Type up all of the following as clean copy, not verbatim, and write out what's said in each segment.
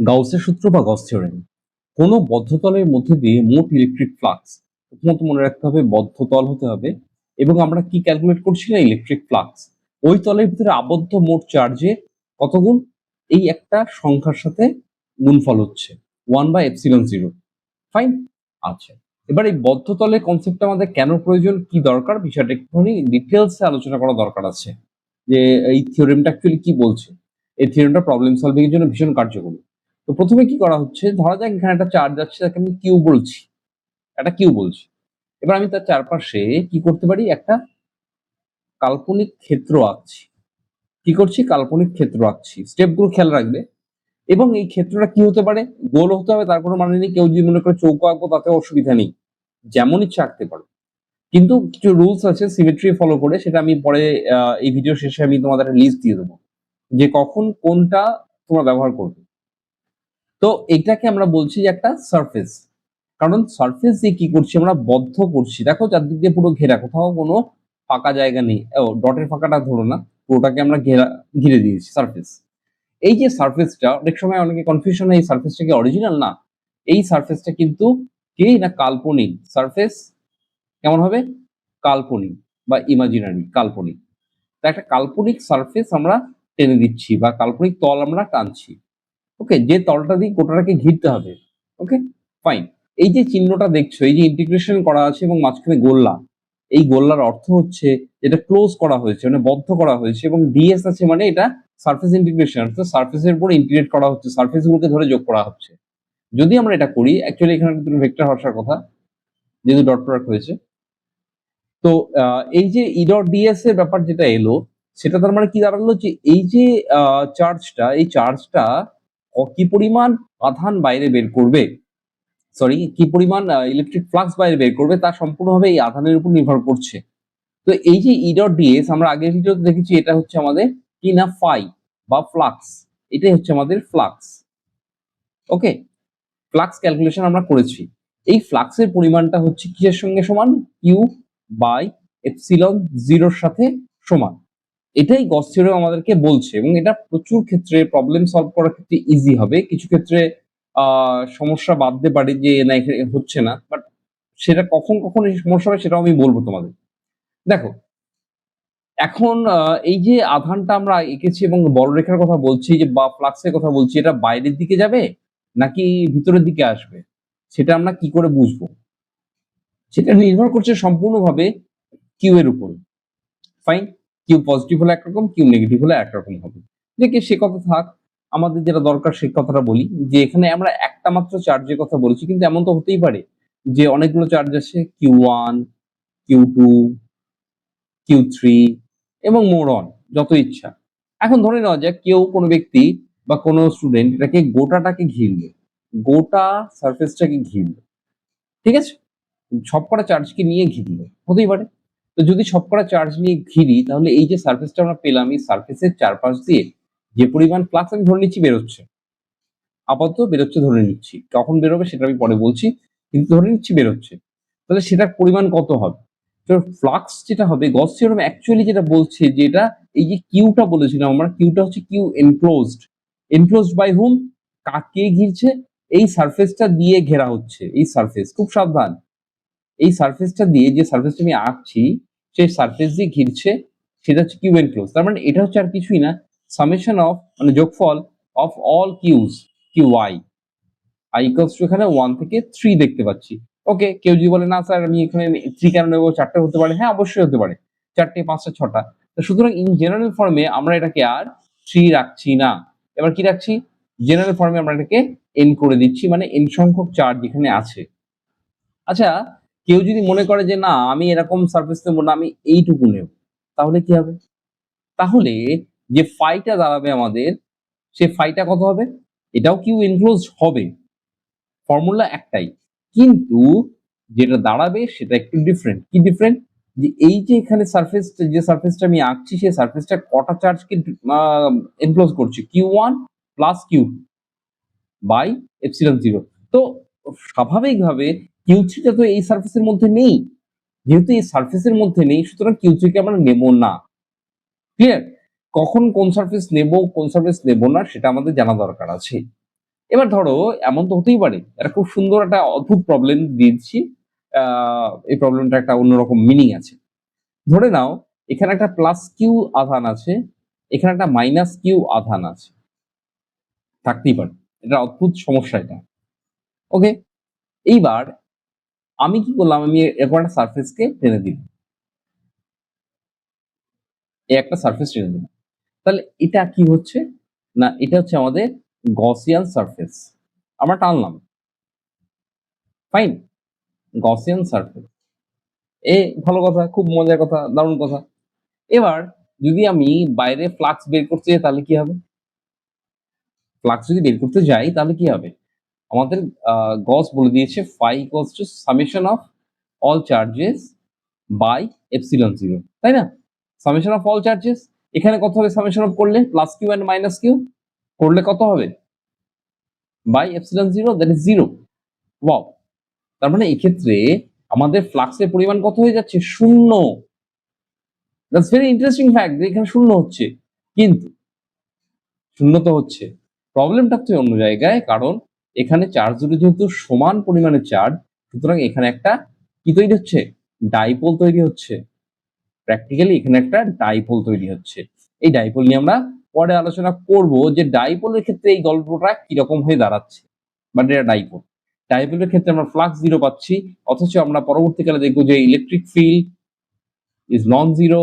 গাউসের সূত্র বা গস থিওরেম কোনো বদ্ধতলের মধ্যে দিয়ে মোট ইলেকট্রিক ফ্লাক্স প্রথমত মনে রাখতে হবে বদ্ধতল হতে হবে এবং আমরা কি ক্যালকুলেট করছি না ইলেকট্রিক ফ্লাক্স ওই তলের ভিতরে আবদ্ধ মোট চার্জে কত গুণ এই একটা সংখ্যার সাথে গুণফল হচ্ছে 1/ε0 ফাইন। আচ্ছা, এবার এই বদ্ধতলের কনসেপ্টটা আমাদের কেন প্রয়োজন কি দরকার বিষয়টা একটুখানি ডিটেলসে আলোচনা করা দরকার আছে যে এই থিওরেমটা অ্যাকচুয়ালি কি বলছে। এই থিওরেমটা প্রবলেম সলভিং এর জন্য ভীষণ কার্যকরী। তো প্রথমে কি করা হচ্ছে ধরা যাক এখানে একটা চার্জ আছে তাকে আমি কিউ বলছি, একটা কিউ বলছি। এবার আমি তার চারপাশে কি করতে পারি একটা কাল্পনিক ক্ষেত্র আঁকছি। কি করছি কাল্পনিক ক্ষেত্র আঁকছি, স্টেপগুলো খেয়াল রাখবে। এবং এই ক্ষেত্রটা কি হতে পারে গোল হতে হবে তার কোনো মানে নেই, কেউ যদি মনে করে চৌকো আঁকবো তাতে অসুবিধা নেই, যেমন ইচ্ছা আঁকতে পারো। কিন্তু কিছু রুলস আছে সিমেট্রি ফলো করে, সেটা আমি পরে এই ভিডিও শেষে আমি তোমাদের লিস্ট দিয়ে দেবো যে কখন কোনটা তোমরা ব্যবহার করবে। তো এটাকে আমরা বলছি যে একটা সারফেস, কারণ সারফেস দিয়ে কি করছি আমরা বদ্ধ করছি। দেখো চারদিক দিয়ে পুরো ঘেরা, কোথাও কোনো ফাঁকা জায়গা নেই। ও ডটের ফাঁকাটা ধরো না, পুরোটাকে আমরা ঘিরে দিয়েছি সারফেস। এই যে সারফেসটা অনেক সময় অনেকে কনফিউশন হয় এই সারফেসটা কি অরিজিনাল না, এই সারফেসটা কিন্তু কি না কাল্পনিক সারফেস। কেমন হবে কাল্পনিক বা ইমাজিনারি কাল্পনিক। তা একটা কাল্পনিক সারফেস আমরা টেনে দিচ্ছি বা কাল্পনিক তল আমরা টানছি। ওকে, যে তলটা দিয়ে গোটাটাকে ঘিরতে হবে। Okay fine. এই যে চিহ্নটা দেখছো এই যে ইন্টিগ্রেশন করা আছে এবং মাঝখানে গোল্লা, এই গোল্লার অর্থ হচ্ছে এটা ক্লোজ করা হয়েছে মানে বদ্ধ করা হয়েছে এবং ডিএস আছে মানে এটা সারফেস ইন্টিগ্রেশন, অর্থাৎ সারফেসের উপর ইন্টিগ্রেট করা হচ্ছে, সারফেসগুলোকে ধরে যোগ করা হচ্ছে। যদি আমরা এটা করি অ্যাকচুয়ালি এখানে দুটো ভেক্টর আসার কথা যেহেতু ডট প্রোডাক্ট হয়েছে। তো এই যে ই ডট ডিএস এর ব্যাপার যেটা এলো সেটা তার মানে কি দাঁড়ালো যে এই যে চার্জটা এই চার্জটা কি পরিমাণ আধান বাইরে বের করবে, সরি কি পরিমাণ ইলেকট্রিক ফ্লাক্স বাইরে বের করবে তা সম্পূর্ণভাবে এই আধানের উপর নির্ভর করছে। তো এই যে ই ডট ডিএস আমরা আগের ভিডিওতে দেখেছি এটা হচ্ছে আমাদের কি না ফাই বা ফ্লাক্স, এটাই হচ্ছে আমাদের ফ্লাক্স। ওকে, ফ্লাক্স ক্যালকুলেশন আমরা করেছি। এই ফ্লাক্সের পরিমাণটা হচ্ছে কিসের সঙ্গে সমান কিউ বাই এপসিলন জিরোর সাথে সমান। এটাই গস থিওরেম আমাদেরকে বলছে এবং এটা প্রচুর ক্ষেত্রে প্রবলেম সলভ করার ক্ষেত্রে ইজি হবে, কিছু ক্ষেত্রে সমস্যা বাঁধতে পারে যে না এখানে হচ্ছে না, বাট সেটা কখন কখন এই সমস্যা হবে সেটাও আমি বলবো তোমাদের। দেখো এখন এই যে আধানটা আমরা এঁকেছি এবং বড়রেখার কথা বলছি যে বা ফ্লাক্সের কথা বলছি, এটা বাইরের দিকে যাবে নাকি ভিতরের দিকে আসবে সেটা আমরা কি করে বুঝবো, সেটা নির্ভর করছে সম্পূর্ণভাবে কিউ এর উপর। ফাইন, কিউ পজিটিভ হলে একরকম কিউ নেগেটিভ হলে একরকম হবে। দেখে সে কথা থাক, আমাদের যেটা দরকার সেই কথাটা বলি যে এখানে আমরা একটা মাত্র চার্জের কথা বলেছি, কিন্তু এমন তো হতেই পারে যে অনেকগুলো চার্জ আছে Q one Q two Q three এবং মোর অন যত ইচ্ছা। এখন ধরে নেওয়া যাক কেউ কোনো ব্যক্তি বা কোনো স্টুডেন্ট এটাকে গোটাটাকে ঘিরবে, গোটা সারফেসটাকে ঘিরবে, ঠিক আছে, সবকটা চার্জকে নিয়ে ঘিরবে হতেই পারে। তো যদি সবকটা চার্জ নিয়ে ঘিরি তাহলে এই যে সারফেসটা আমরা পেলাম এই সারফেসের চারপাশ দিয়ে যে পরিমাণ ফ্লাক্স আমি ধরে নিচ্ছি বেরোচ্ছে, আপাতত বেরোচ্ছে ধরে নিচ্ছি, কখন বেরোবে সেটা আমি পরে বলছি, কিন্তু ধরে নিচ্ছি বেরোচ্ছে, তাহলে সেটার পরিমাণ কত হবে। তো ফ্লাক্স যেটা হবে গস থিওরেম অ্যাকচুয়ালি যেটা বলছে যে এটা এই যে কিউটা বলেছিলাম আমরা, কিউটা হচ্ছে কিউ এনক্লোজড। এনক্লোজড বাই হুম, কাকে ঘিরছে এই সারফেসটা দিয়ে ঘেরা হচ্ছে, এই সারফেস খুব সাবধান, এই সারফেসটা দিয়ে যে সারফেসটা আমি আঁকছি সেই সারফেস দিয়ে ঘিরছে সেটা হচ্ছে কিউ এনক্লোজ। তার মানে এটা হচ্ছে আর কিছুই না সামেশন অফ মানে যোগফল of all Qs Q I, I equals to এখানে 1 থেকে 3 দেখতে পাচ্ছি। ওকে, কেউ যদি বলে না স্যার আমি এখানে 3 কেন নেবো, 4টে হতে পারে, হ্যাঁ অবশ্যই হতে পারে, 4টে 5টা 6টা। তো সুতরাং ইন জেনারেল ফর্মে আমরা এটাকে আর 3 রাখছি না, এবার কি রাখছি জেনারেল ফর্মে আমরা এটাকে n করে দিচ্ছি, মানে n সংখ্যক চার্জ এখানে আছে। আচ্ছা, কেউ যদি মনে করে যে না আমি এরকম সারফেস নেব না আমি এইটুকু নেব, তাহলে কি হবে, তাহলে যে ফাইটা দাঁড়াবে আমাদের সে ফাইটা কত হবে, এটাও কিউ এনক্লোজড হবে, ফর্মুলা একটাই, কিন্তু যেটা দাঁড়াবে সেটা একটু ডিফারেন্ট। কি ডিফারেন্ট, যে এই যে এখানে সারফেস যে সারফেসটা আমি আঁকছি সেই সারফেসটা কটা চার্জকে এনক্লোজ করছে Q one plus Q by epsilon zero. তো স্বাভাবিকভাবে কিউ থ্রিটা তো এই সারফেসের মধ্যে নেই, যেহেতু এই সারফেসের মধ্যে নেই সুতরাং কিউ থ্রিকে আমরা নেব না। ক্লিয়ার, কখন কোন সারফেস নেব কোন সারফেস নেব না সেটা আমাদের জানা দরকার আছে। এবার ধরো এমন তো হতেই পারে, একটা খুব সুন্দর একটা অদ্ভুত প্রবলেম দিয়েছি, এই প্রবলেমটা একটা অন্যরকম মিনিং আছে। ধরে নাও এখানে একটা প্লাস কিউ আধান আছে, এখানে একটা মাইনাস কিউ আধান আছে, থাকতেই পারে, এটা অদ্ভুত সমস্যা এটা। ওকে, এইবার আমি কি করলাম, আমি এরকম একটা সারফেসকে টেনে দিলাম, এই একটা সারফেস টেনে দিলাম, তাহলে এটা কি হচ্ছে না, এটা হচ্ছে আমাদের গসিয়ান সারফেস, আমরা টানলাম, ফাইন, গসিয়ান সারফেস। ভালো কথা, খুব মজার কথা, দারুণ কথা। এবার যদি আমি বাইরে ফ্লাক্স বের করতে যাই তাহলে কি হবে, ফ্লাক্স যদি বের করতে যাই তাহলে কি হবে, আমাদের গস বলে দিয়েছে phi equals to summation of all charges by epsilon zero, তাই না? সামেশন অফ অল চার্জেস, এখানে কত হবে সামেশন অফ করলে, plus Q and minus Q করলে কত হবে, by epsilon zero, that is zero. Wow, তার মানে এক্ষেত্রে আমাদের ফ্লাক্সের পরিমাণ কত হয়ে যাচ্ছে, শূন্য। দ্যাটস ভেরি ইন্টারেস্টিং ফ্যাক্ট যে এখানে শূন্য হচ্ছে, কিন্তু শূন্য তো হচ্ছে, প্রবলেমটা তো অন্য জায়গায়, কারণ এখানে চার্জ দুটো যেহেতু সমান পরিমাণে চার্জ, সুতরাং এখানে একটা কি তৈরি হচ্ছে, ডাইপোল তৈরি হচ্ছে, প্র্যাকটিক্যালি এখানে একটা ডাইপোল তৈরি হচ্ছে। এই ডাইপোল নিয়ে আমরা পরে আলোচনা করব যে ডাইপোলের ক্ষেত্রে এই গল্পটা কিরকম হয়ে দাঁড়াচ্ছে, বাট এটা ডাইপোল, ডাইপোলের ক্ষেত্রে আমরা ফ্লাক্স জিরো পাচ্ছি, অথচ আমরা পরবর্তীকালে দেখবো যে electric field is non zero,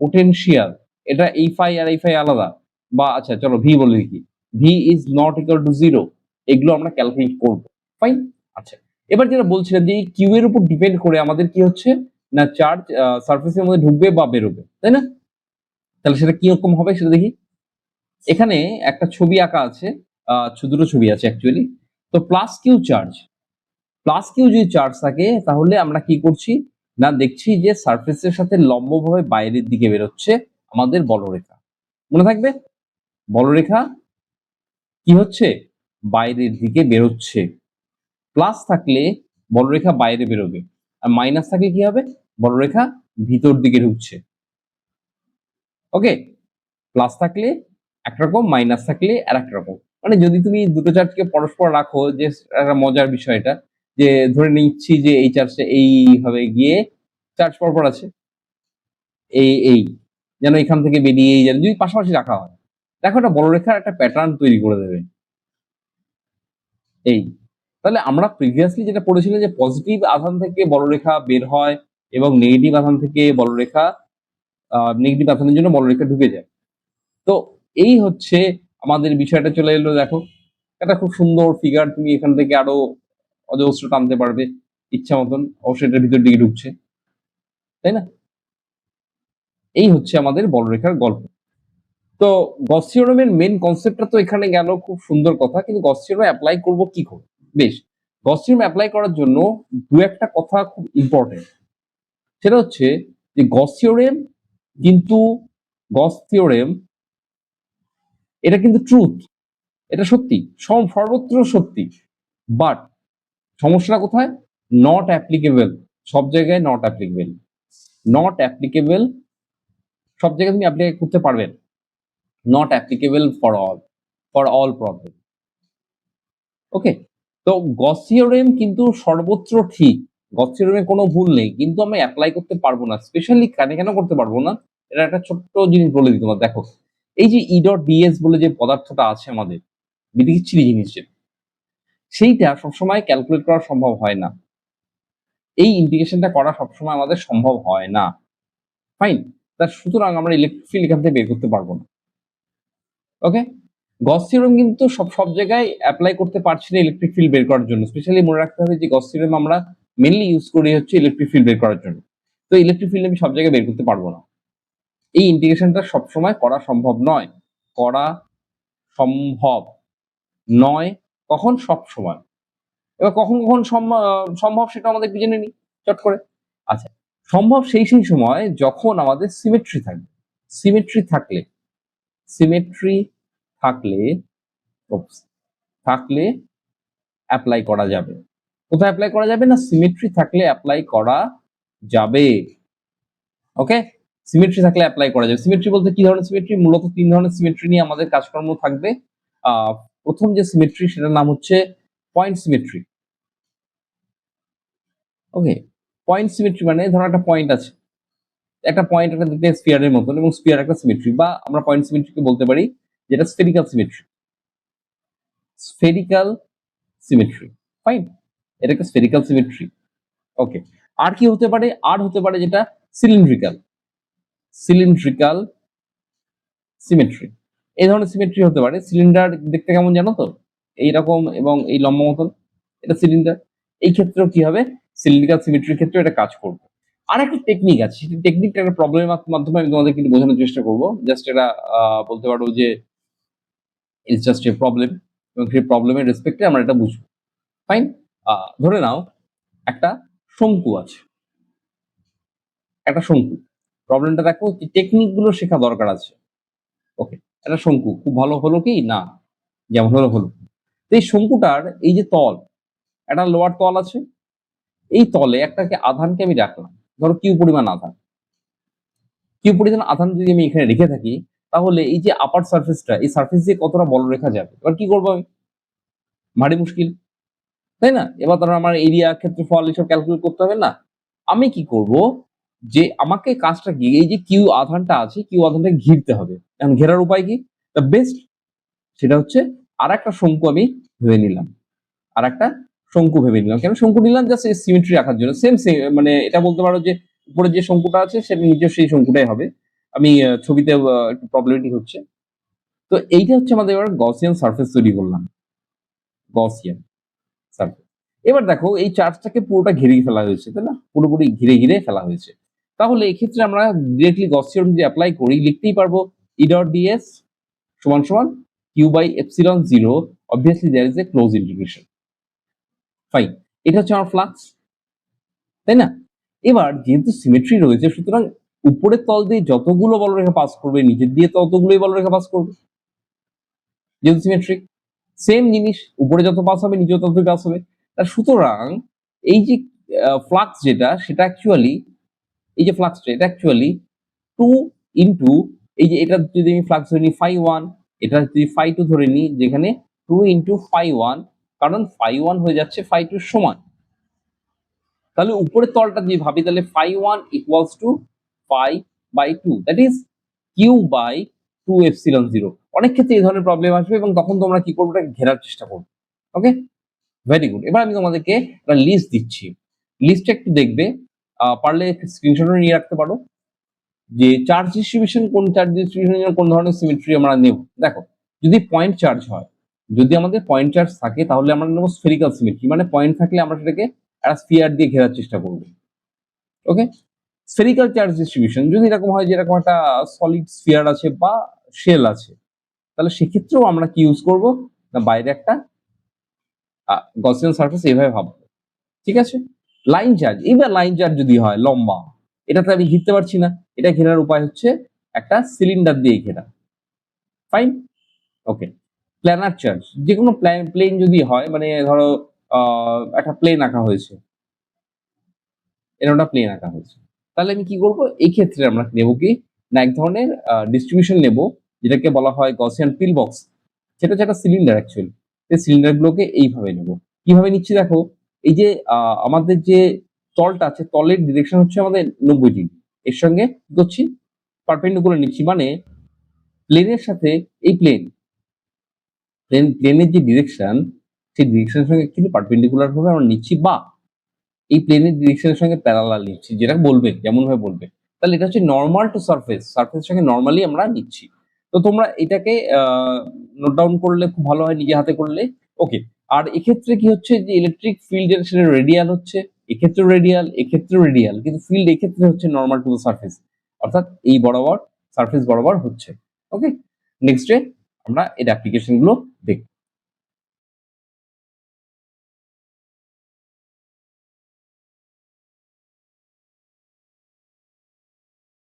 potential, এটা এই ফাই আর এই ফাই আলাদা, বা আচ্ছা চলো ভি বলে দেখি, V is not equal to zero, এগুলো আমরা ক্যালকুলেট করবো, ফাইন। আচ্ছা, এবার যেটা বলছিলাম যে এই কিউ এর উপর ডিপেন্ড করে আমাদের কি হচ্ছে না, চার্জ সারফেসের মধ্যে ঢুকবে বা বেরোবে, তাই না? তাহলে সেটা কিরকম হবে সেটা দেখি। এখানে একটা ছবি আঁকা আছে, দুটো ছবি আছে অ্যাকচুয়ালি। তো plus Q charge, plus Q যদি চার্জ থাকে তাহলে আমরা কি করছি না, দেখছি যে সারফেসের সাথে লম্বভাবে বাইরের দিকে বেরোচ্ছে আমাদের বলরেখা, মনে থাকবে, বলরেখা কি হচ্ছে, বাইরের দিকে বেরোচ্ছে। প্লাস থাকলে বলরেখা বাইরে বেরোবে, আর মাইনাস থাকলে কি হবে, বলরেখা ভিতর দিকে ঢুকছে। ওকে, প্লাস থাকলে একরকম, মাইনাস থাকলে আর এক রকম। মানে যদি তুমি দুটো চার্জকে পরস্পর রাখো, যে একটা মজার বিষয় এটা, যে ধরে নিচ্ছি যে এই চার্জটা এইভাবে গিয়ে চার্জ পরপর আছে, এই যেন এখান থেকে বেরিয়ে যেন যদি পাশাপাশি রাখা হয়, দেখো একটা বলরেখার একটা প্যাটার্ন তৈরি করে দেবে। এই, তাহলে আমরা প্রিভিয়াসলি যেটা পড়েছিলাম যে পজিটিভ আধান থেকে বলরেখা বের হয় এবং নেগেটিভ আধান থেকে বলরেখা, নেগেটিভ আধানের জন্য বলরেখা ঢুকে যায়। তো এই হচ্ছে আমাদের বিষয়টা চলে এলো, দেখো একটা খুব সুন্দর ফিগার, তুমি এখান থেকে আরো অজস্র টানতে পারবে ইচ্ছা মতন, অবশ্যই এটার ভিতর দিকে ঢুকছে, তাই না? এই হচ্ছে আমাদের বলরেখার গল্প। তো গস থিওরেমের মেন কনসেপ্টটা তো এখানে গেল, খুব সুন্দর কথা, কিন্তু গস থিওরেম অ্যাপ্লাই করব কি করে, বেশ, গস থিওরেম অ্যাপ্লাই করার জন্য দু একটা কথা খুব ইম্পর্টেন্ট, সেটা হচ্ছে যে গস থিওরেম কিন্তু, গস থিওরেম এটা কিন্তু ট্রুথ, এটা সত্যি, সর্বত্র সত্যি, বাট সমস্যাটা কোথায়, নট অ্যাপ্লিকেবল, সব জায়গায় নট অ্যাপ্লিকেবল, নট অ্যাপ্লিকেবল, সব জায়গায় তুমি অ্যাপ্লাই করতে পারবে, not applicable for all problem. Okay, তো গস থিওরেম কিন্তু সর্বত্র ঠিক, গস থিওরেমে কোনো ভুল নেই, কিন্তু আমি অ্যাপ্লাই করতে পারবো না, স্পেশালি কেন করতে পারবো না, এটা একটা ছোট্ট জিনিস বলে দিই তোমার, দেখো এই যে ই ডট ডিএস বলে যে পদার্থটা আছে আমাদের, বিদিকিচ্ছিরি জিনিসটা, সেইটা সবসময় ক্যালকুলেট করা সম্ভব হয় না, এই ইন্টিগ্রেশনটা করা সবসময় আমাদের সম্ভব হয় না, ফাইন। তার সুতরাং আমরা ইলেকট্রিক ফিল্ড এখান থেকে বের করতে পারবো না। ওকে, গস থিওরেম কিন্তু সব জায়গায় অ্যাপ্লাই করতে পারছি না ইলেকট্রিক ফিল্ড বের করার জন্য, স্পেশালি মনে রাখতে হবে যে গস থিওরেম আমরা মেনলি ইউজ করি হচ্ছে ইলেকট্রিক ফিল্ড বের করার জন্য, তো ইলেকট্রিক ফিল্ড আমি সব জায়গায় বের করতে পারবো না, এই ইন্টিগ্রেশনটা সবসময় করা সম্ভব নয়, করা সম্ভব নয়, কখন, সব সময়। এবার কখন কখন সম্ভব সেটা আমাদের জেনে নিই চট করে। আচ্ছা, সম্ভব সেই সময় যখন আমাদের সিমেট্রি থাকবে, সিমেট্রি থাকলে, সিমেট্রি থাকলে থাকলে অ্যাপ্লাই করা যাবে। কোথায় অ্যাপ্লাই করা যাবে না, সিমেট্রি থাকলে অ্যাপ্লাই করা যাবে। ওকে, সিমেট্রি থাকলে অ্যাপ্লাই করা যাবে। সিমেট্রি বলতে কি ধরনের সিমেট্রি, মূলত তিন ধরনের সিমেট্রি নিয়ে আমাদের কাজকর্ম থাকবে। প্রথম যে সিমেট্রি সেটার নাম হচ্ছে পয়েন্ট সিমেট্রি। ওকে, পয়েন্ট সিমেট্রি মানে ধরো একটা পয়েন্ট আছে, একটা পয়েন্ট একটা দেখতে স্ফিয়ারের মতন এবং স্ফিয়ার একটা সিমেট্রি, বা আমরা পয়েন্ট সিমেট্রিকে বলতে পারি যেটা spherical symmetry. Spherical symmetry, fine, এটা একটা স্ফেরিক্যাল সিমেট্রি। ওকে, আর কি হতে পারে? আর হতে পারে যেটা সিলিন্ড্রিক্যাল, সিলিন্ড্রিক্যাল সিমেট্রি। এই ধরনের সিমেট্রি হতে পারে। সিলিন্ডার দেখতে কেমন জানো তো, এইরকম এবং এই লম্বা মতন, এটা সিলিন্ডার। এই ক্ষেত্রেও কি হবে? সিলিন্ড্রিক্যাল সিমেট্রির ক্ষেত্রে এটা কাজ করবে। আর একটা টেকনিক আছে, সেই টেকনিকটা একটা প্রবলেমের মাধ্যমে আমি তোমাদেরকে একটু বোঝানোর চেষ্টা করবো। জাস্ট এটা বলতে পারো যে ইটস জাস্ট এ প্রবলেম, এবং সেই প্রবলেমের রেসপেক্টে আমরা এটা বুঝবো। ফাইন, ধরে নাও একটা শঙ্কু আছে, একটা শঙ্কু। প্রবলেমটা দেখো, টেকনিক গুলো শেখা দরকার আছে। ওকে, একটা শঙ্কু খুব ভালো হলো কি না, যেমন হলো হলো। তো এই শঙ্কুটার এই যে তল, একটা লোয়ার তল আছে, এই তলে একটাকে আধানকে আমি রাখলাম, ধরো কিউ পরিমাণ আধান। কিউ পরিমাণ আধান যদি আমি এখানে রেখে থাকি, তাহলে এই যে আপার সারফেসটা, এই সারফেস দিয়ে কতটা বল রেখা যাবে? এবার কি করবো আমি? ভারী মুশকিল, তাই না? এবার ধরো আমার এরিয়া, ক্ষেত্রফল এসব ক্যালকুলেট করতে হবে না। আমি কি করব, যে আমাকে কাজটা কি, এই যে কিউ আধানটা আছে, কিউ আধানটা ঘিরতে হবে। এখন ঘেরার উপায় কি? দ্য বেস্ট, সেটা হচ্ছে আর একটা শঙ্কু আমি ভেবে নিলাম, আর একটা শঙ্কু ভেবে নিলাম। কেন শঙ্কু নিলাম? জাস্ট সিমেট্রি রাখার জন্য। সেম সেম, মানে এটা বলতে পারো যে উপরে যে শঙ্কুটা আছে সেটা নিজের সেই শঙ্কুটাই হবে। আমি ছবিতে একটু প্রবলেমেটিক হচ্ছে। তো এইটা হচ্ছে আমাদের এবার গসিয়ান সারফেস তৈরি করলাম, গসিয়ান সারফেস। এবার দেখো এই চার্জটাকে পুরোটা ঘিরে ফেলা হয়েছে, তাই না? পুরোপুরি ঘিরে ঘিরে ফেলা হয়েছে। তাহলে এক্ষেত্রে আমরা ডিরেক্টলি গসিয়ান যদি অ্যাপ্লাই করি, লিখতেই পারবো ই ডট ডিএস সমান সমান Q by epsilon zero, obviously there is a close integration. Fine, এটা হচ্ছে আমার ফ্লাক্স, তাই না? এবার যেহেতু সিমেট্রি রয়েছে, সুতরাং উপরের তল দিয়ে যতগুলো বলরেখা পাস করবে, নিচের দিয়ে ততগুলোই বলরেখা পাস করবে, যেহেতু সিমেট্রিক। সেম জিনিস, উপরে যত পাস হবে নিচেও ততই পাস হবে। তা সুতরাং এই যে ফ্লাক্স যেটা, সেটা অ্যাকচুয়ালি, এই যে ফ্লাক্সটা, এটা অ্যাকচুয়ালি 2 ইনটু, এই যে এটা যদি আমি ফ্লাক্স ধরে নিই ফাই 1, এটা যদি ফাই 2 ধরে নিই, যেখানে 2 ইনটু ফাই 1, কারণ ফাই 1 হয়ে যাচ্ছে ফাই 2 সমান। তাহলে উপরের তলটা যদি ভাবি, তাহলে phi 1 equals to phi by 2, that is Q by 2 epsilon 0। অনেক ক্ষেত্রে এই ধরনের প্রবলেম আসবে এবং তখন তোমরা কি করবে, এটা ঘেরার চেষ্টা করবে। ওকে, ভেরি গুড। এবার আমি তোমাদেরকে একটা লিস্ট দিচ্ছি, লিস্টটা একটু দেখবে, পারলে স্ক্রিনশটও নিয়ে রাখতে পারো, যে চার্জ ডিস্ট্রিবিউশন, কোন চার্জ ডিস্ট্রিবিউশনের কোন ধরনের সিমেট্রি আমরা নেব। দেখো, যদি পয়েন্ট চার্জ হয়, যদি আমাদের পয়েন্ট চার্জ থাকে, তাহলে আমরা নেব স্ফেরিক্যাল সিমেট্রি, মানে পয়েন্ট থাকলে আমরা সেটাকে একটা স্ফিয়ার দিয়ে ঘেরার চেষ্টা করব। ওকে, স্ফেরিক্যাল চার্জ ডিস্ট্রিবিউশন যদি এরকম হয় যে এরকম একটা সলিড স্ফিয়ার আছে বা শেল আছে, তাহলে সেক্ষেত্রেও আমরা কি ইউজ করব না, বাইরে একটা গসিয়ান সারফেস এইভাবে ভাববো। ঠিক আছে, লাইন চার্জ, এবার লাইন চার্জ যদি হয় লম্বা, এটাতে আমি ঘিরতে পারছি না, এটা ঘেরার উপায় হচ্ছে একটা সিলিন্ডার দিয়ে ঘেরা। ফাইন, ওকে। প্ল্যানার চার্জ, যে কোনো প্লেন যদি হয়, মানে ধরো একটা প্লেন আঁকা হয়েছে, এরকম একটা প্লেন আঁকা হয়েছে, তাহলে আমি কি করব, এই ক্ষেত্রে আমরা নেব কি না, এক ধরনের ডিস্ট্রিবিউশন নেব, যেটাকে বলা হয় গসিয়ান পিল বক্স। সেটা হচ্ছে একটা সিলিন্ডার অ্যাকচুয়ালি। এই সিলিন্ডার গুলোকে এইভাবে নেব। কিভাবে নিচ্ছি দেখো, এই যে আমাদের যে তলটা আছে, তলের ডিরেকশন হচ্ছে আমাদের 90 ডিগ্রি, এর সঙ্গে কি করছি, পারপেন্ডিকুলার নিচ্ছি, মানে প্লেনের সাথে এই প্লেনের যে ডিরেকশন, সেই ডিরেকশনের সঙ্গে কিন্তু পারপেন্ডিকুলার ভাবে আমরা নিচ্ছি, বা এই প্লেনের ডিরেকশনের সঙ্গে প্যারালাল নিচ্ছি, যেটা বলবে যেমন ভাবে বলবে। তাহলে এটা হচ্ছে নর্মাল টু সারফেস, সারফেসের সঙ্গে নর্মালি আমরা নিচ্ছি। তো তোমরা এটাকে নোট ডাউন করলে খুব ভালো হয়, নিজে হাতে করলে। ওকে, আর এক্ষেত্রে কি হচ্ছে, যে ইলেকট্রিক ফিল্ডের সেটা রেডিয়াল হচ্ছে, এক্ষেত্রে রেডিয়াল, এক্ষেত্রে রেডিয়াল, কিন্তু ফিল্ড এক্ষেত্রে হচ্ছে নর্মাল টু দ্য সারফেস, অর্থাৎ এই বরাবর, সারফেস বরাবর হচ্ছে। ওকে, নেক্সট ডে আমরা এর অ্যাপ্লিকেশন গুলো দেখব।